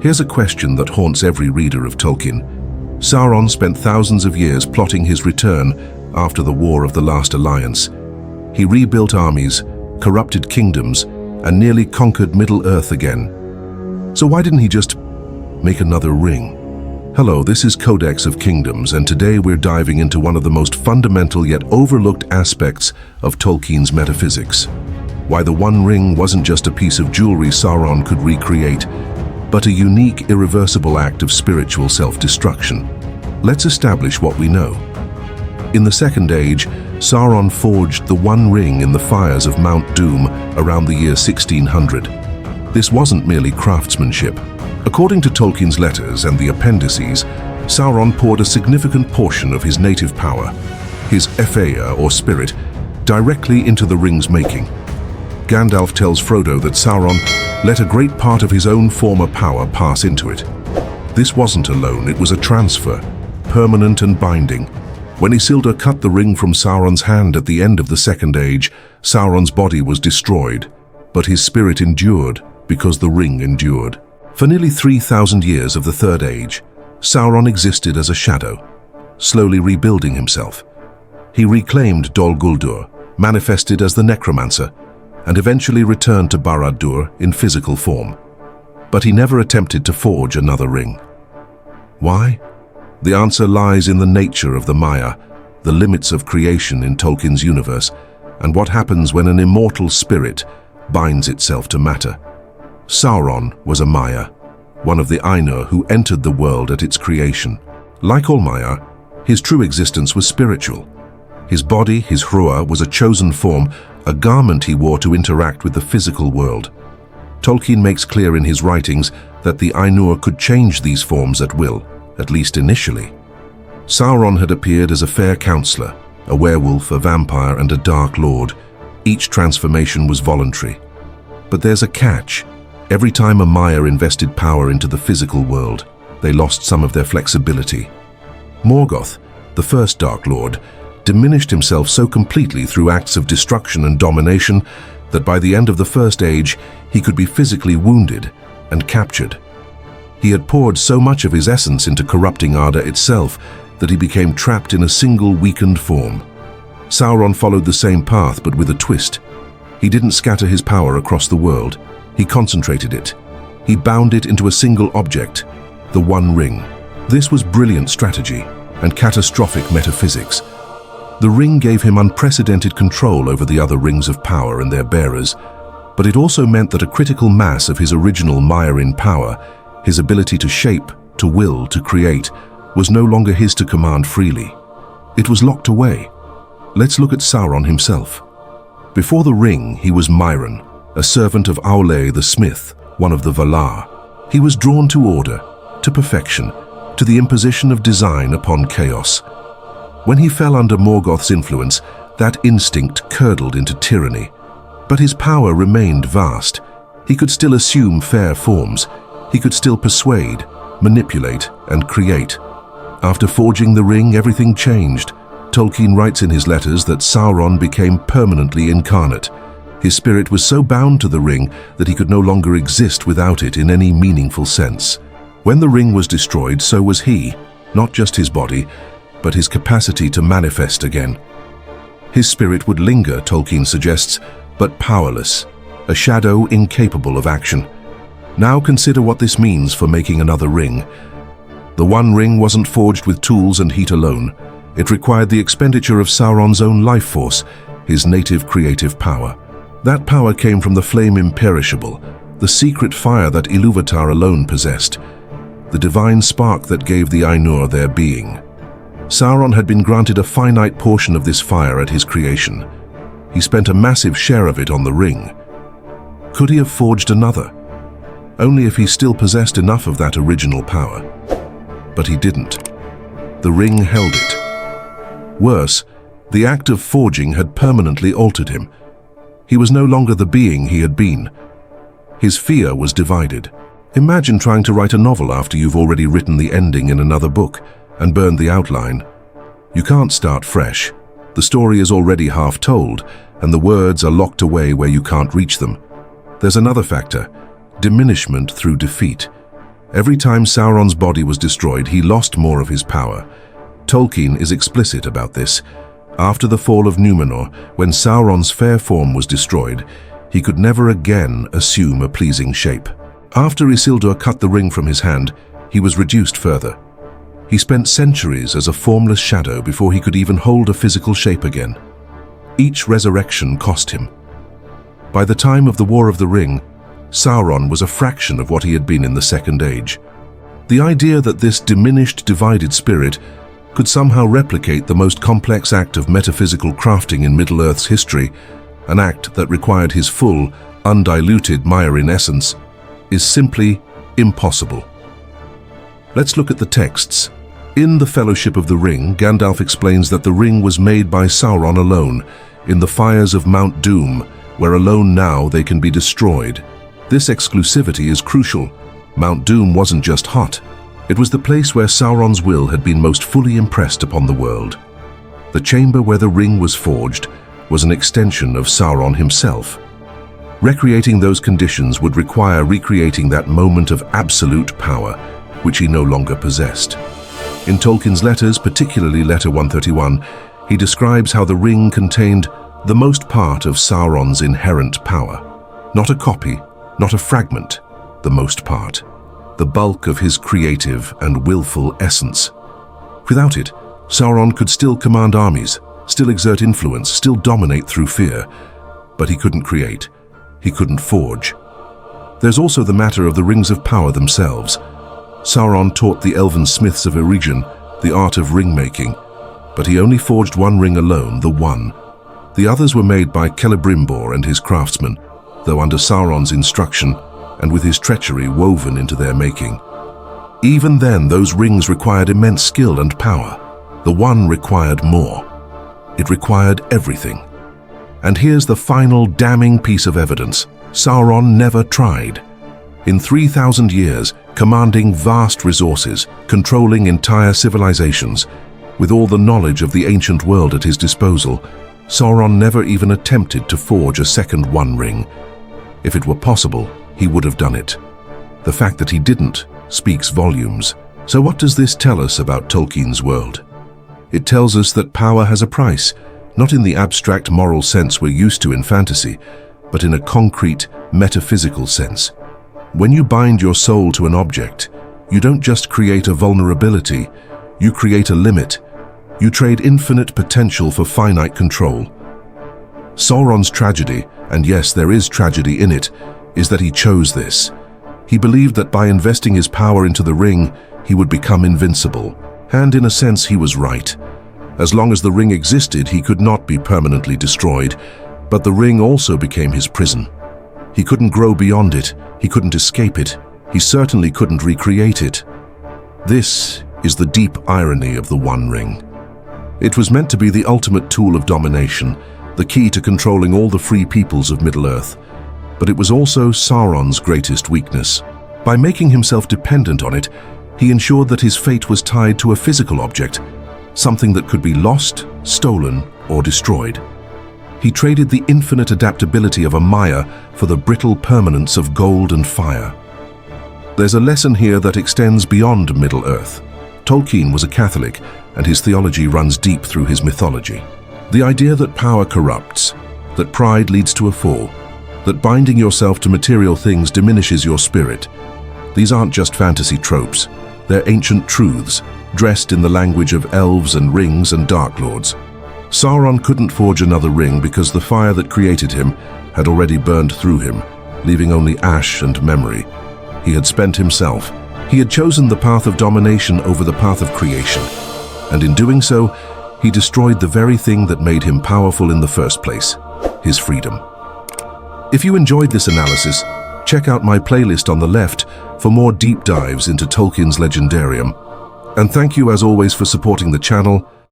Here's a question that haunts every reader of Tolkien. Sauron spent thousands of years plotting his return after the War of the Last Alliance. He rebuilt armies, corrupted kingdoms, and nearly conquered Middle-earth again. So why didn't he just make another ring? Hello, this is Codex of Kingdoms, and today we're diving into one of the most fundamental yet overlooked aspects of Tolkien's metaphysics. Why the One Ring wasn't just a piece of jewelry Sauron could recreate, but a unique, irreversible act of spiritual self-destruction. Let's establish what we know. In the Second Age, Sauron forged the One Ring in the fires of Mount Doom around the year 1600. This wasn't merely craftsmanship. According to Tolkien's letters and the appendices, Sauron poured a significant portion of his native power, his Ephea or spirit, directly into the ring's making. Gandalf tells Frodo that Sauron let a great part of his own former power pass into it. This wasn't a loan, it was a transfer, permanent and binding. When Isildur cut the ring from Sauron's hand at the end of the Second Age, Sauron's body was destroyed, but his spirit endured because the ring endured. For nearly 3,000 years of the Third Age, Sauron existed as a shadow, slowly rebuilding himself. He reclaimed Dol Guldur, manifested as the Necromancer, and eventually returned to Barad-dûr in physical form. But he never attempted to forge another ring. Why? The answer lies in the nature of the Maya, the limits of creation in Tolkien's universe, and what happens when an immortal spirit binds itself to matter. Sauron was a Maya, one of the Ainur who entered the world at its creation. Like all Maya, his true existence was spiritual. His body, his hrua, was a chosen form, a garment he wore to interact with the physical world. Tolkien makes clear in his writings that the Ainur could change these forms at will, at least initially. Sauron had appeared as a fair counselor, a werewolf, a vampire, and a dark lord. Each transformation was voluntary. But there's a catch. Every time a Maya invested power into the physical world, they lost some of their flexibility. Morgoth, the first Dark Lord, diminished himself so completely through acts of destruction and domination that by the end of the First Age, he could be physically wounded and captured. He had poured so much of his essence into corrupting Arda itself that he became trapped in a single weakened form. Sauron followed the same path, but with a twist. He didn't scatter his power across the world. He concentrated it. He bound it into a single object, the One Ring. This was brilliant strategy and catastrophic metaphysics. The ring gave him unprecedented control over the other rings of power and their bearers, but it also meant that a critical mass of his original Mayarin power, his ability to shape, to will, to create, was no longer his to command freely. It was locked away. Let's look at Sauron himself. Before the ring, he was Mairon, a servant of Aule the Smith, one of the Valar. He was drawn to order, to perfection, to the imposition of design upon chaos. When he fell under Morgoth's influence, that instinct curdled into tyranny. But his power remained vast. He could still assume fair forms. He could still persuade, manipulate, and create. After forging the ring, everything changed. Tolkien writes in his letters that Sauron became permanently incarnate. His spirit was so bound to the ring that he could no longer exist without it in any meaningful sense. When the ring was destroyed, so was he, not just his body, but his capacity to manifest again. His spirit would linger, Tolkien suggests, but powerless, a shadow incapable of action. Now consider what this means for making another ring. The One Ring wasn't forged with tools and heat alone. It required the expenditure of Sauron's own life force, his native creative power. That power came from the flame imperishable, the secret fire that Ilúvatar alone possessed, the divine spark that gave the Ainur their being. Sauron had been granted a finite portion of this fire at his creation. He spent a massive share of it on the ring. Could he have forged another? Only if he still possessed enough of that original power. But he didn't. The ring held it. Worse, the act of forging had permanently altered him. He was no longer the being he had been. His fear was divided. Imagine trying to write a novel after you've already written the ending in another book and burned the outline. You can't start fresh. The story is already half told, and the words are locked away where you can't reach them. There's another factor, diminishment through defeat. Every time Sauron's body was destroyed, he lost more of his power. Tolkien is explicit about this. After the fall of Númenor, when Sauron's fair form was destroyed, he could never again assume a pleasing shape. After Isildur cut the ring from his hand, he was reduced further. He spent centuries as a formless shadow before he could even hold a physical shape again. Each resurrection cost him. By the time of the War of the Ring, Sauron was a fraction of what he had been in the Second Age. The idea that this diminished, divided spirit could somehow replicate the most complex act of metaphysical crafting in Middle-earth's history, an act that required his full, undiluted Maiarin essence, is simply impossible. Let's look at the texts. In The Fellowship of the Ring, Gandalf explains that the ring was made by Sauron alone, in the fires of Mount Doom, where alone now they can be destroyed. This exclusivity is crucial. Mount Doom wasn't just hot. It was the place where Sauron's will had been most fully impressed upon the world. The chamber where the ring was forged was an extension of Sauron himself. Recreating those conditions would require recreating that moment of absolute power, which he no longer possessed. In Tolkien's letters, particularly Letter 131, he describes how the ring contained the most part of Sauron's inherent power. Not a copy, not a fragment, the most part. The bulk of his creative and willful essence. Without it, Sauron could still command armies, still exert influence, still dominate through fear. But he couldn't create. He couldn't forge. There's also the matter of the rings of power themselves. Sauron taught the elven smiths of Eregion the art of ring-making, but he only forged one ring alone, the One. The others were made by Celebrimbor and his craftsmen, though under Sauron's instruction and with his treachery woven into their making. Even then, those rings required immense skill and power. The One required more. It required everything. And here's the final damning piece of evidence. Sauron never tried. In 3,000 years, commanding vast resources, controlling entire civilizations, with all the knowledge of the ancient world at his disposal, Sauron never even attempted to forge a second One Ring. If it were possible, he would have done it. The fact that he didn't speaks volumes. So what does this tell us about Tolkien's world? It tells us that power has a price, not in the abstract moral sense we're used to in fantasy, but in a concrete, metaphysical sense. When you bind your soul to an object, you don't just create a vulnerability, you create a limit. You trade infinite potential for finite control. Sauron's tragedy, and yes, there is tragedy in it, is that he chose this. He believed that by investing his power into the ring, he would become invincible. And in a sense, he was right. As long as the ring existed, he could not be permanently destroyed, but the ring also became his prison. He couldn't grow beyond it, he couldn't escape it, he certainly couldn't recreate it. This is the deep irony of the One Ring. It was meant to be the ultimate tool of domination, the key to controlling all the free peoples of Middle-earth. But it was also Sauron's greatest weakness. By making himself dependent on it, he ensured that his fate was tied to a physical object, something that could be lost, stolen, or destroyed. He traded the infinite adaptability of a Maia for the brittle permanence of gold and fire. There's a lesson here that extends beyond Middle-earth. Tolkien was a Catholic, and his theology runs deep through his mythology. The idea that power corrupts, that pride leads to a fall, that binding yourself to material things diminishes your spirit. These aren't just fantasy tropes. They're ancient truths, dressed in the language of elves and rings and dark lords. Sauron couldn't forge another ring because the fire that created him had already burned through him, leaving only ash and memory. He had spent himself. He had chosen the path of domination over the path of creation, and in doing so, he destroyed the very thing that made him powerful in the first place, his freedom. If you enjoyed this analysis, check out my playlist on the left for more deep dives into Tolkien's legendarium. And thank you as always for supporting the channel.